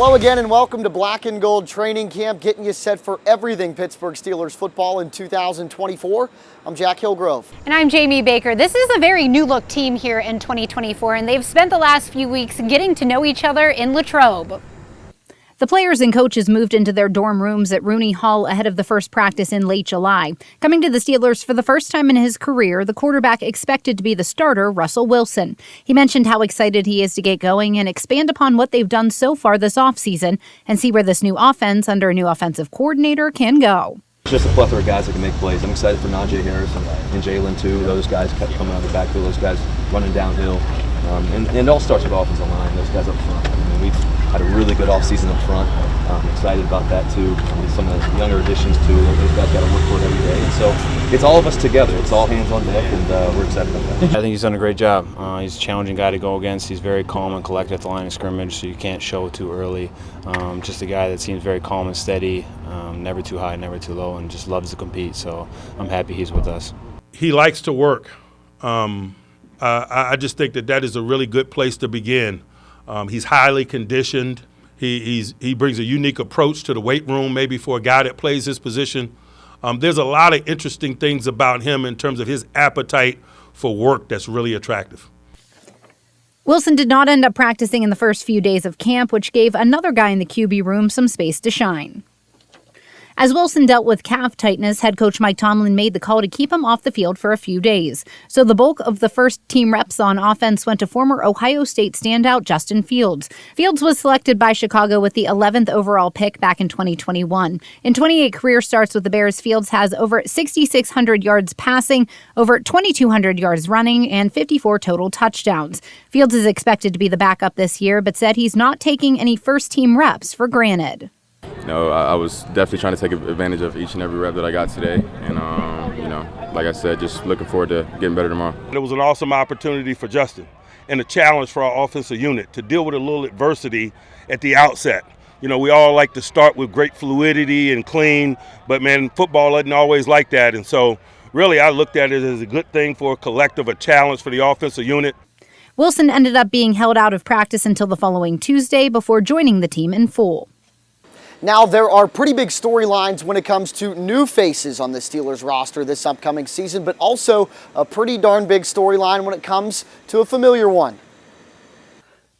Hello again and welcome to Black and Gold Training Camp, getting you set for everything Pittsburgh Steelers football in 2024. I'm Jack Hillgrove. And I'm Jamie Baker. This is a very new look team here in 2024, and they've spent the last few weeks getting to know each other in Latrobe. The players and coaches moved into their dorm rooms at Rooney Hall ahead of the first practice in late July. Coming to the Steelers for the first time in his career, the quarterback expected to be the starter, Russell Wilson. He mentioned how excited he is to get going and expand upon what they've done so far this offseason and see where this new offense under a new offensive coordinator can go. It's just a plethora of guys that can make plays. I'm excited for Najee Harris and Jalen too. Those guys kept coming out of the backfield, those guys running downhill. And it all starts with offensive line, those guys up front. I mean, we've had a really good offseason up front. I'm excited about that too. Some of the younger additions too, those guys got to work for it every day. And so it's all of us together. It's all hands on deck, and we're excited about that. I think he's done a great job. He's a challenging guy to go against. He's very calm and collected at the line of scrimmage, so you can't show too early. Just a guy that seems very calm and steady, never too high, never too low, and just loves to compete. So I'm happy he's with us. He likes to work. I just think that is a really good place to begin. He's highly conditioned. He brings a unique approach to the weight room, maybe for a guy that plays his position. There's a lot of interesting things about him in terms of his appetite for work that's really attractive. Wilson did not end up practicing in the first few days of camp, which gave another guy in the QB room some space to shine. As Wilson dealt with calf tightness, head coach Mike Tomlin made the call to keep him off the field for a few days. So the bulk of the first team reps on offense went to former Ohio State standout Justin Fields. Fields was selected by Chicago with the 11th overall pick back in 2021. In 28 career starts with the Bears, Fields has over 6,600 yards passing, over 2,200 yards running, and 54 total touchdowns. Fields is expected to be the backup this year, but said he's not taking any first-team reps for granted. I was definitely trying to take advantage of each and every rep that I got today. And, like I said, just looking forward to getting better tomorrow. It was an awesome opportunity for Justin and a challenge for our offensive unit to deal with a little adversity at the outset. We all like to start with great fluidity and clean, but, man, football isn't always like that. And so, really, I looked at it as a good thing for a collective, a challenge for the offensive unit. Wilson ended up being held out of practice until the following Tuesday before joining the team in full. Now, there are pretty big storylines when it comes to new faces on the Steelers roster this upcoming season, but also a pretty darn big storyline when it comes to a familiar one.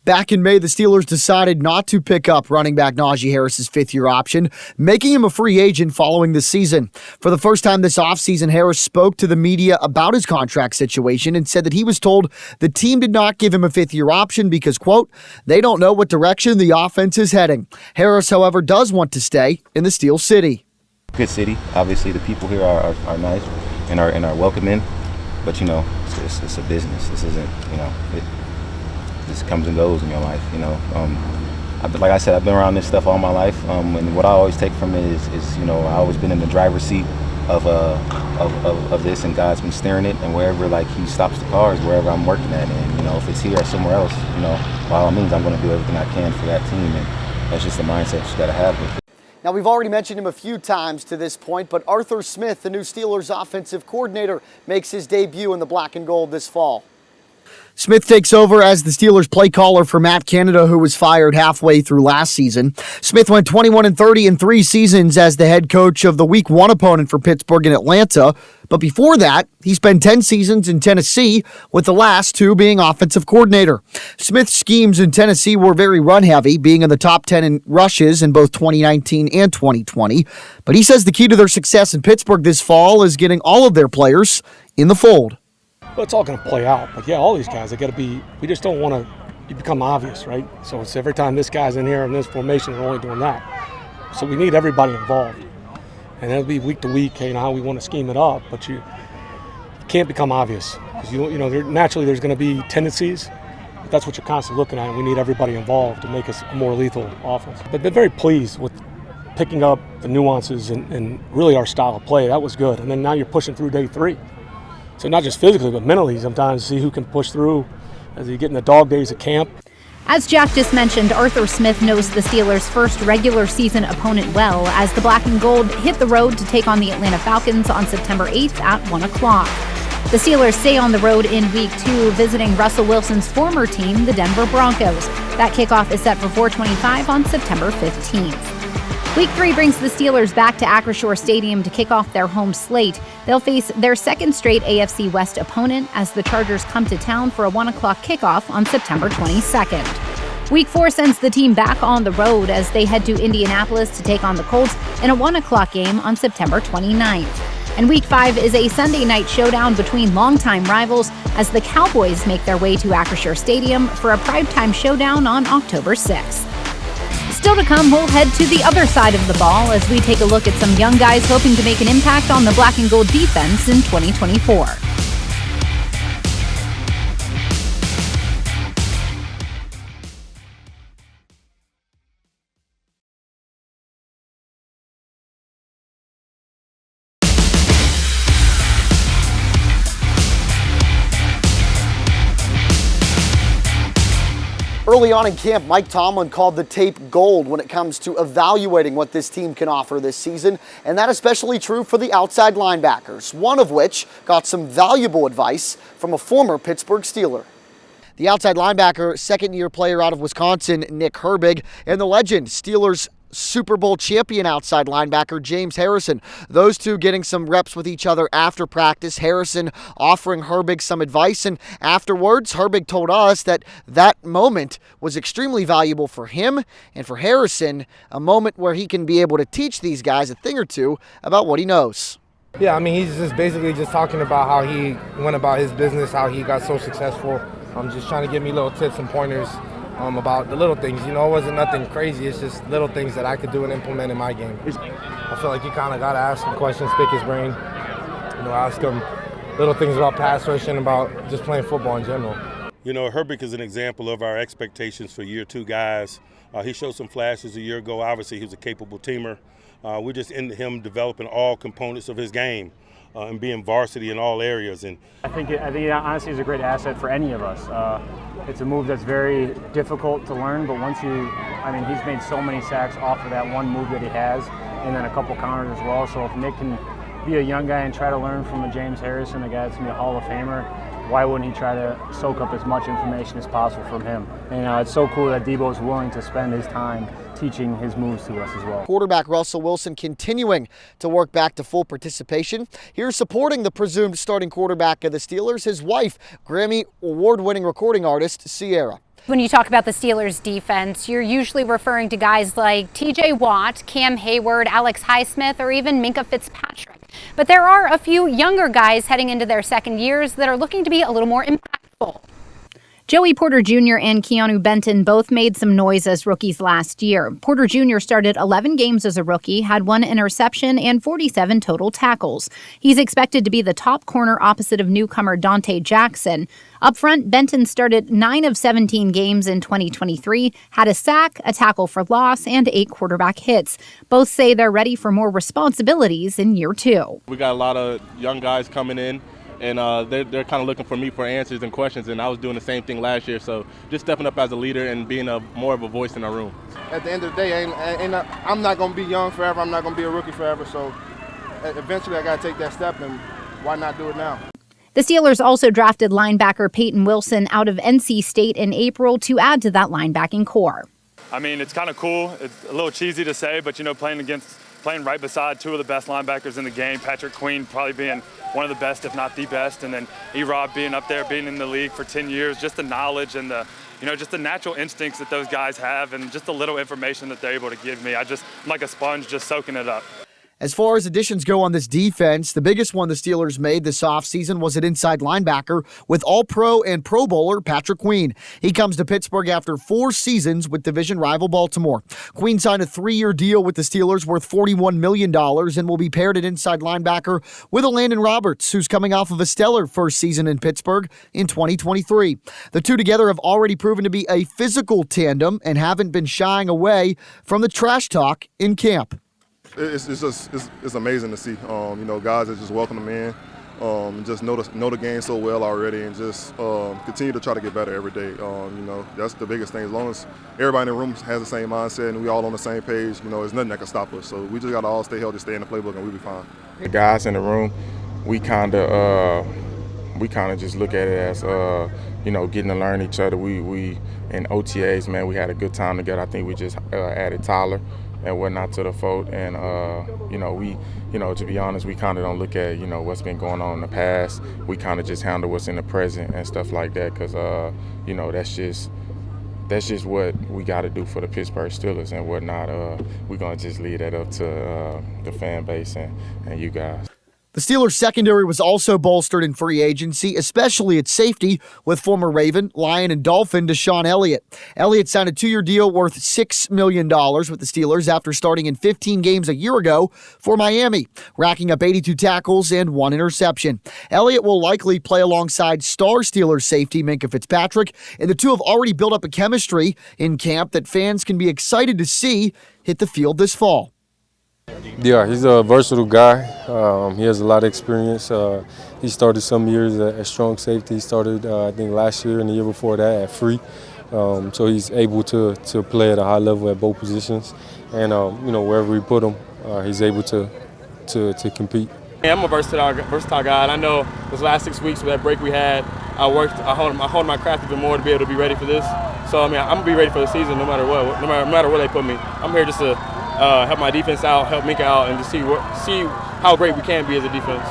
Back in May, the Steelers decided not to pick up running back Najee Harris's fifth-year option, making him a free agent following the season. For the first time this offseason, Harris spoke to the media about his contract situation and said that he was told the team did not give him a fifth-year option because, quote, they don't know what direction the offense is heading. Harris, however, does want to stay in the Steel City. Good city. Obviously, the people here are nice and are welcoming, but, it's a business. This isn't, this comes and goes in your life, like I said, I've been around this stuff all my life, and what I always take from it is I've always been in the driver's seat of this, and God's been steering it, and wherever He stops the cars, wherever I'm working at, and if it's here or somewhere else, by all means, I'm going to do everything I can for that team, and that's just the mindset you got to have with it. Now, we've already mentioned him a few times to this point, but Arthur Smith, the new Steelers offensive coordinator, makes his debut in the black and gold this fall. Smith takes over as the Steelers play caller for Matt Canada, who was fired halfway through last season. Smith went 21-30 in 3 seasons as the head coach of the Week 1 opponent for Pittsburgh and Atlanta. But before that, he spent 10 seasons in Tennessee, with the last 2 being offensive coordinator. Smith's schemes in Tennessee were very run-heavy, being in the top 10 in rushes in both 2019 and 2020. But he says the key to their success in Pittsburgh this fall is getting all of their players in the fold. Well, it's all going to play out. But, yeah, all these guys, they got to be – we just don't want to become obvious, right? So it's every time this guy's in here in this formation, we're only doing that. So we need everybody involved. And that'll be week to week, how we want to scheme it up. But you can't become obvious because, naturally there's going to be tendencies. But that's what you're constantly looking at, and we need everybody involved to make us a more lethal offense. But been very pleased with picking up the nuances and really our style of play. That was good. And then now you're pushing through day 3. So not just physically, but mentally sometimes, see who can push through as you get in the dog days of camp. As Jack just mentioned, Arthur Smith knows the Steelers' first regular season opponent well as the black and gold hit the road to take on the Atlanta Falcons on September 8th at 1 o'clock. The Steelers stay on the road in Week 2, visiting Russell Wilson's former team, the Denver Broncos. That kickoff is set for 4:25 on September 15th. Week 3 brings the Steelers back to Acrisure Stadium to kick off their home slate. They'll face their second straight AFC West opponent as the Chargers come to town for a 1 o'clock kickoff on September 22nd. Week 4 sends the team back on the road as they head to Indianapolis to take on the Colts in a 1 o'clock game on September 29th. And Week 5 is a Sunday night showdown between longtime rivals as the Cowboys make their way to Acrisure Stadium for a primetime showdown on October 6th. Still to come, we'll head to the other side of the ball as we take a look at some young guys hoping to make an impact on the black and gold defense in 2024. Early on in camp, Mike Tomlin called the tape gold when it comes to evaluating what this team can offer this season, and that especially true for the outside linebackers, one of which got some valuable advice from a former Pittsburgh Steeler. The outside linebacker, second-year player out of Wisconsin, Nick Herbig, and the legend, Steelers Super Bowl champion outside linebacker James Harrison. Those two getting some reps with each other after practice. Harrison offering Herbig some advice, and afterwards, Herbig told us that that moment was extremely valuable for him and for Harrison, a moment where he can be able to teach these guys a thing or two about what he knows. Yeah, I mean, he's just basically just talking about how he went about his business, how he got so successful. Just trying to give me little tips and pointers about the little things. You know, it wasn't nothing crazy. It's just little things that I could do and implement in my game. I feel like you kind of got to ask him questions, pick his brain. You know, ask him little things about pass rush and about just playing football in general. You know, Herbig is an example of our expectations for year 2 guys. He showed some flashes a year ago. Obviously, he was a capable teamer. We're just into him developing all components of his game and being varsity in all areas. And I think honestly is a great asset for any of us. It's a move that's very difficult to learn, but once he's made so many sacks off of that one move that he has, and then a couple counters as well. So if Nick can be a young guy and try to learn from a James Harrison, a guy that's going to be a Hall of Famer, why wouldn't he try to soak up as much information as possible from him? And it's so cool that Debo is willing to spend his time teaching his moves to us as well. Quarterback Russell Wilson continuing to work back to full participation. Here supporting the presumed starting quarterback of the Steelers, his wife, Grammy award-winning recording artist Sierra. When you talk about the Steelers defense, you're usually referring to guys like TJ Watt, Cam Hayward, Alex Highsmith, or even Minkah Fitzpatrick. But there are a few younger guys heading into their second years that are looking to be a little more impactful. Joey Porter Jr. and Keanu Benton both made some noise as rookies last year. Porter Jr. started 11 games as a rookie, had 1 interception and 47 total tackles. He's expected to be the top corner opposite of newcomer Dante Jackson. Up front, Benton started 9 of 17 games in 2023, had a sack, a tackle for loss, and 8 quarterback hits. Both say they're ready for more responsibilities in year 2. We got a lot of young guys coming in. And they're kind of looking for me for answers and questions, and I was doing the same thing last year. So just stepping up as a leader and being more of a voice in our room. At the end of the day, I'm not going to be young forever. I'm not going to be a rookie forever. So eventually I got to take that step, and why not do it now? The Steelers also drafted linebacker Peyton Wilson out of NC State in April to add to that linebacking core. I mean, it's kind of cool. It's a little cheesy to say, but, playing right beside 2 of the best linebackers in the game, Patrick Queen probably being one of the best, if not the best, and then E-Rob being up there, being in the league for 10 years, just the knowledge and just the natural instincts that those guys have and just the little information that they're able to give me. I'm like a sponge just soaking it up. As far as additions go on this defense, the biggest one the Steelers made this offseason was at inside linebacker with All-Pro and Pro Bowler Patrick Queen. He comes to Pittsburgh after 4 seasons with division rival Baltimore. Queen signed a 3-year deal with the Steelers worth $41 million and will be paired at inside linebacker with Landon Roberts, who's coming off of a stellar first season in Pittsburgh in 2023. The two together have already proven to be a physical tandem and haven't been shying away from the trash talk in camp. It's amazing to see, guys that just welcome them in, and just know the game so well already, and just continue to try to get better every day. That's the biggest thing. As long as everybody in the room has the same mindset and we all on the same page, there's nothing that can stop us. So we just got to all stay healthy, stay in the playbook, and we'll be fine. The guys in the room, we kind of we kind of just look at it as, getting to learn each other. We in OTAs, man, we had a good time together. I think we just added Tyler and whatnot to the fold. And, to be honest, we kind of don't look at, what's been going on in the past. We kind of just handle what's in the present and stuff like that because, that's just what we got to do for the Pittsburgh Steelers and whatnot. We're going to just leave that up to the fan base and you guys. The Steelers' secondary was also bolstered in free agency, especially at safety, with former Raven, Lion, and Dolphin Deshaun Elliott. Elliott signed a 2-year deal worth $6 million with the Steelers after starting in 15 games a year ago for Miami, racking up 82 tackles and 1 interception. Elliott will likely play alongside star Steelers safety Minkah Fitzpatrick, and the two have already built up a chemistry in camp that fans can be excited to see hit the field this fall. Yeah, he's a versatile guy. He has a lot of experience. He started some years at strong safety. He started, I think, last year and the year before that at free. So he's able to play at a high level at both positions. And, wherever we put him, he's able to compete. Yeah, I'm a versatile guy, and I know those last 6 weeks with that break we had, I honed my craft even more to be able to be ready for this. So, I'm going to be ready for the season no matter what, no matter where they put me. I'm here just to help my defense out, help Minkah out, and just see how great we can be as a defense.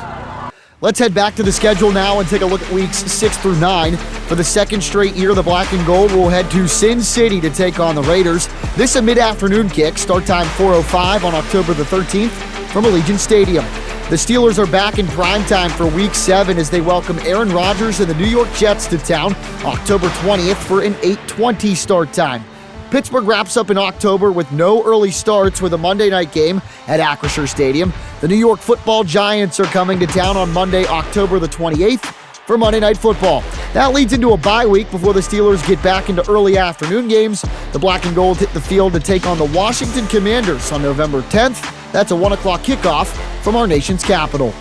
Let's head back to the schedule now and take a look at weeks 6 through 9. For the second straight year, the Black and Gold will head to Sin City to take on the Raiders. This is a mid-afternoon kick, start time 4:05 on October the 13th from Allegiant Stadium. The Steelers are back in prime time for Week 7 as they welcome Aaron Rodgers and the New York Jets to town October 20th for an 8:20 start time. Pittsburgh wraps up in October with no early starts with a Monday night game at Acrisure Stadium. The New York Football Giants are coming to town on Monday, October the 28th for Monday Night Football. That leads into a bye week before the Steelers get back into early afternoon games. The Black and Gold hit the field to take on the Washington Commanders on November 10th. That's a 1 o'clock kickoff from our nation's capital.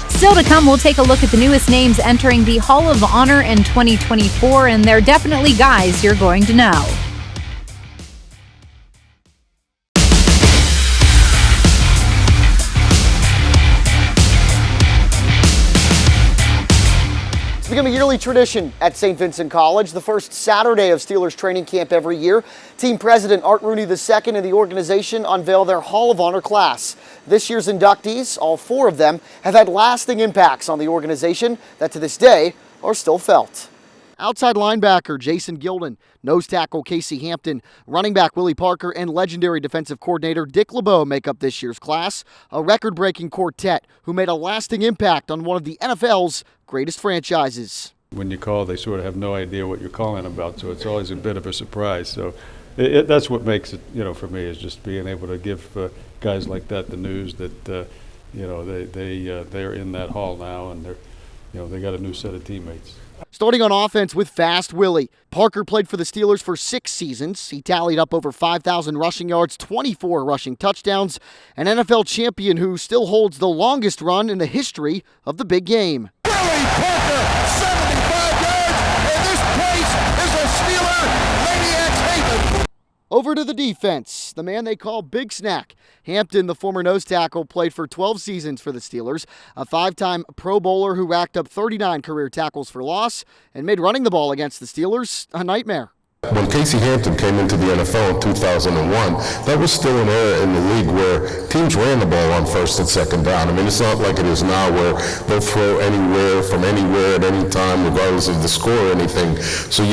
Still to come, we'll take a look at the newest names entering the Hall of Honor in 2024, and they're definitely guys you're going to know. It's become a yearly tradition at St. Vincent College, the first Saturday of Steelers training camp every year. Team President Art Rooney II and the organization unveil their Hall of Honor class. This year's inductees, all 4 of them, have had lasting impacts on the organization that to this day are still felt. Outside linebacker Jason Gilden, nose tackle Casey Hampton, running back Willie Parker, and legendary defensive coordinator Dick LeBeau make up this year's class, a record-breaking quartet who made a lasting impact on one of the NFL's greatest franchises. When you call, they sort of have no idea what you're calling about, so it's always a bit of a surprise. So that's what makes it, for me, is just being able to give guys like that the news that, they're in that hall now, and they got a new set of teammates. Starting on offense with Fast Willie. Parker played for the Steelers for 6 seasons. He tallied up over 5,000 rushing yards, 24 rushing touchdowns, an NFL champion who still holds the longest run in the history of the big game. Willie Parker, 75 yards, and this place is a Steeler maniac's haven. Over to the defense, the man they call Big Snack. Hampton, the former nose tackle, played for 12 seasons for the Steelers, a 5-time Pro Bowler who racked up 39 career tackles for loss and made running the ball against the Steelers a nightmare. When Casey Hampton came into the NFL in 2001, that was still an era in the league where teams ran the ball on first and second down. I mean, it's not like it is now where they'll throw anywhere, from anywhere, at any time, regardless of the score or anything. So,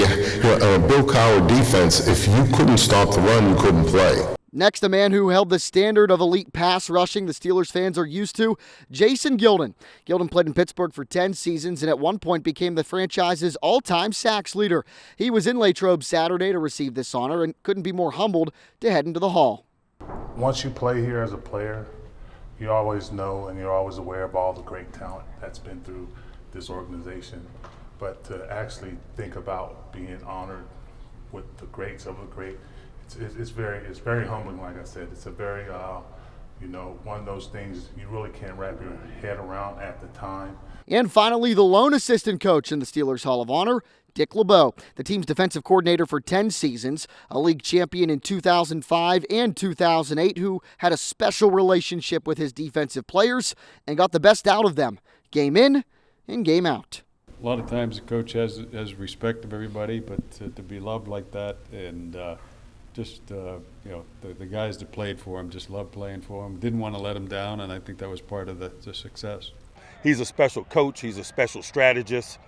Bill Cowher defense, if you couldn't stop the run, you couldn't play. Next, a man who held the standard of elite pass rushing the Steelers fans are used to, Jason Gilden. Gilden played in Pittsburgh for 10 seasons and at one point became the franchise's all-time sacks leader. He was in Latrobe Saturday to receive this honor and couldn't be more humbled to head into the hall. Once you play here as a player, you always know and you're always aware of all the great talent that's been through this organization. But to actually think about being honored with the greats of the great, it's very humbling. Like I said, it's a very one of those things you really can't wrap your head around at the time. And finally, the lone assistant coach in the Steelers Hall of Honor, Dick LeBeau, the team's defensive coordinator for 10 seasons, a league champion in 2005 and 2008, who had a special relationship with his defensive players and got the best out of them, game in and game out. a lot of times the coach has respect of everybody, but to be loved like that, and you know, the guys that played for him just loved playing for him, didn't want to let him down, and I think that was part of the success. He's a special coach, he's a special strategist,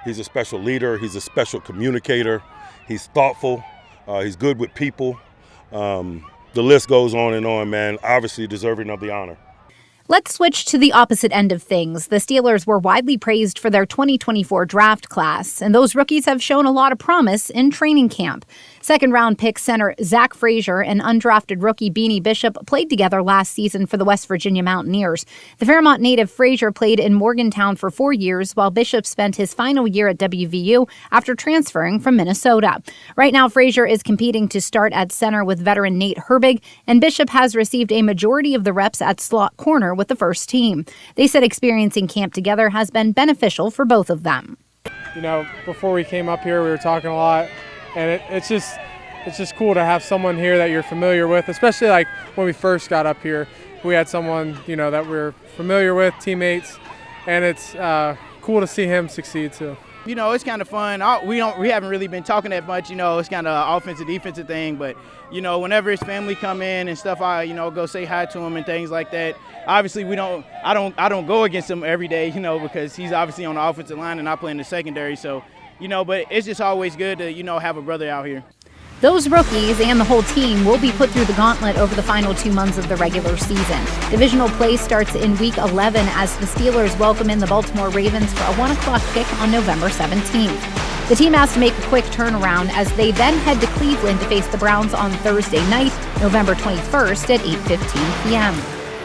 he's a special leader, he's a special communicator, he's thoughtful, he's good with people. The list goes on and on, man, obviously deserving of the honor. Let's switch to the opposite end of things. The Steelers were widely praised for their 2024 draft class, and those rookies have shown a lot of promise in training camp. Second-round pick center Zach Frazier and undrafted rookie Beanie Bishop played together last season for the West Virginia Mountaineers. The Fairmont native Frazier played in Morgantown for 4 years, while Bishop spent his final year at WVU after transferring from Minnesota. Right now, Frazier is competing to start at center with veteran Nate Herbig, and Bishop has received a majority of the reps at slot corner with the first team. They said experiencing camp together has been beneficial for both of them. You know, before we came up here, we were talking a lot, and it's just cool to have someone here that you're familiar with, especially like when we first got up here. We had someone, you know, that we're familiar with, teammates, and it's cool to see him succeed too. You know, it's kind of fun. We haven't really been talking that much. You know, it's kind of offensive, defensive thing. But you know, whenever his family come in and stuff, I go say hi to him and things like that. Obviously, I don't go against him every day, you know, because he's obviously on the offensive line and I play in the secondary. So, you know, but it's just always good to have a brother out here. Those rookies and the whole team will be put through the gauntlet over the final 2 months of the regular season. Divisional play starts in Week 11 as the Steelers welcome in the Baltimore Ravens for a 1 o'clock kick on November 17th. The team has to make a quick turnaround as they then head to Cleveland to face the Browns on Thursday night, November 21st at 8:15 p.m.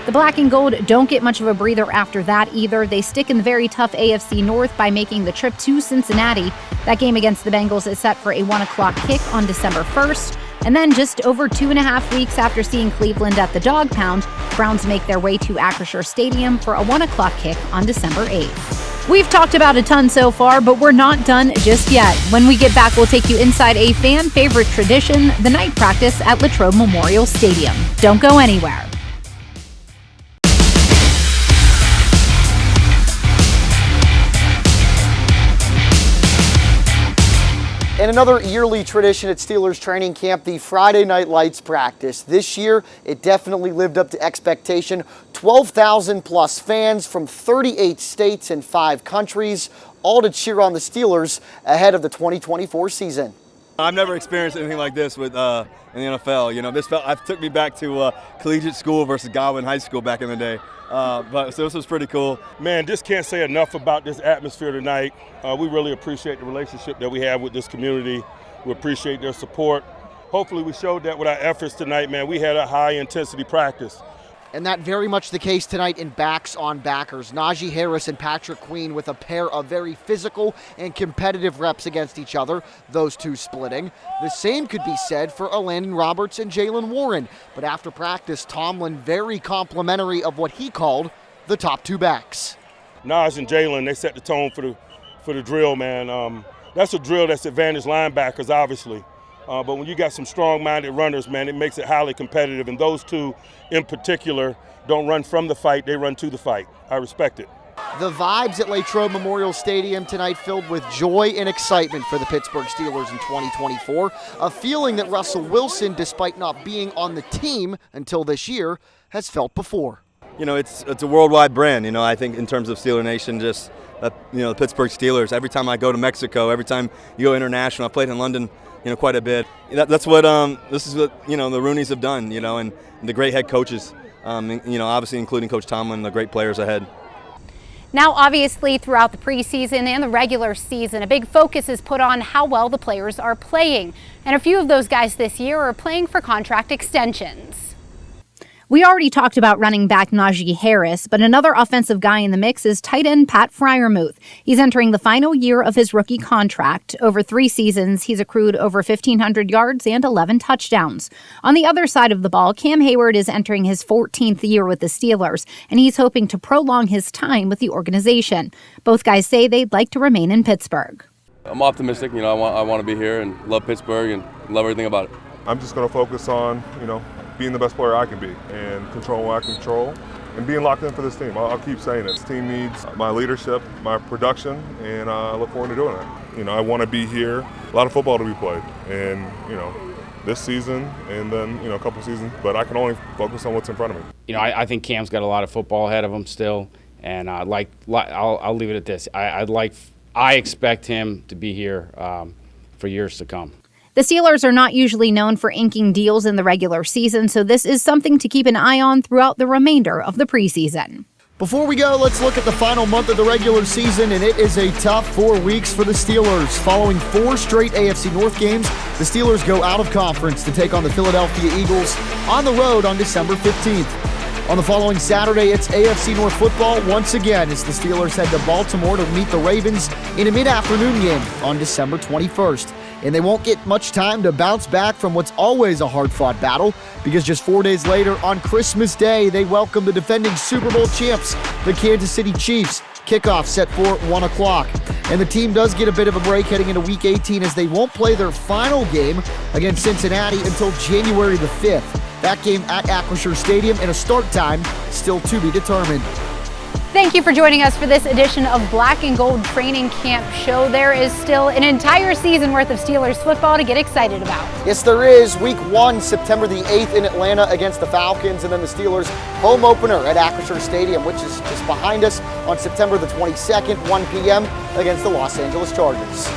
The Black and Gold don't get much of a breather after that either. They stick in the very tough AFC North by making the trip to Cincinnati. That game against the Bengals is set for a 1 o'clock kick on December 1st. And then just over 2.5 weeks after seeing Cleveland at the Dog Pound, Browns make their way to Acrisure Stadium for a 1 o'clock kick on December 8th. We've talked about a ton so far, but we're not done just yet. When we get back, we'll take you inside a fan favorite tradition, the night practice at Latrobe Memorial Stadium. Don't go anywhere. And another yearly tradition at Steelers training camp, the Friday Night Lights practice. This year, it definitely lived up to expectation. 12,000 plus fans from 38 states and 5 countries, all to cheer on the Steelers ahead of the 2024 season. I've never experienced anything like this with in the NFL. You know, this took me back to collegiate school versus Godwin High School back in the day. So this was pretty cool. Man, just can't say enough about this atmosphere tonight. We really appreciate the relationship that we have with this community. We appreciate their support. Hopefully we showed that with our efforts tonight, man. We had a high-intensity practice. And that very much the case tonight in backs on backers. Najee Harris and Patrick Queen with a pair of very physical and competitive reps against each other, those two splitting. The same could be said for Landon Roberts and Jalen Warren. But after practice, Tomlin very complimentary of what he called the top 2 backs. Naj and Jalen, they set the tone for the drill, man. That's a drill that's advantage linebackers, obviously. But when you got some strong-minded runners, man, it makes it highly competitive. And those two in particular don't run from the fight, they run to the fight. I respect it. The vibes at Latrobe Memorial Stadium tonight filled with joy and excitement for the Pittsburgh Steelers in 2024. A feeling that Russell Wilson, despite not being on the team until this year, has felt before. You know, it's a worldwide brand. You know, I think in terms of Steeler Nation, just the Pittsburgh Steelers. Every time I go to Mexico, every time you go international, I played in London, quite a bit. That's what this is what the Rooneys have done. And the great head coaches. Obviously including Coach Tomlin, the great players ahead. Now, obviously, throughout the preseason and the regular season, a big focus is put on how well the players are playing. And a few of those guys this year are playing for contract extensions. We already talked about running back Najee Harris, but another offensive guy in the mix is tight end Pat Freiermuth. He's entering the final year of his rookie contract. Over 3 seasons, he's accrued over 1,500 yards and 11 touchdowns. On the other side of the ball, Cam Hayward is entering his 14th year with the Steelers, and he's hoping to prolong his time with the organization. Both guys say they'd like to remain in Pittsburgh. I'm optimistic. I want to be here and love Pittsburgh and love everything about it. I'm just going to focus on, being the best player I can be and control what I control and being locked in for this team. I'll keep saying it. This team needs my leadership, my production, and I look forward to doing it. I want to be here. A lot of football to be played, and this season and then a couple seasons, but I can only focus on what's in front of me. I think Cam's got a lot of football ahead of him still, and I'll leave it at this. I expect him to be here for years to come. The Steelers are not usually known for inking deals in the regular season, so this is something to keep an eye on throughout the remainder of the preseason. Before we go, let's look at the final month of the regular season, and it is a tough 4 weeks for the Steelers. Following 4 straight AFC North games, the Steelers go out of conference to take on the Philadelphia Eagles on the road on December 15th. On the following Saturday, it's AFC North football once again as the Steelers head to Baltimore to meet the Ravens in a mid-afternoon game on December 21st. And they won't get much time to bounce back from what's always a hard-fought battle, because just 4 days later, on Christmas Day, they welcome the defending Super Bowl champs, the Kansas City Chiefs. Kickoff set for 1 o'clock. And the team does get a bit of a break heading into Week 18 as they won't play their final game against Cincinnati until January the 5th. That game at Acrisure Stadium, and a start time still to be determined. Thank you for joining us for this edition of Black and Gold Training Camp Show. There is still an entire season worth of Steelers football to get excited about. Yes, there is. Week 1, September the 8th in Atlanta against the Falcons, and then the Steelers' home opener at Acrisure Stadium, which is just behind us, on September the 22nd, 1 p.m. against the Los Angeles Chargers.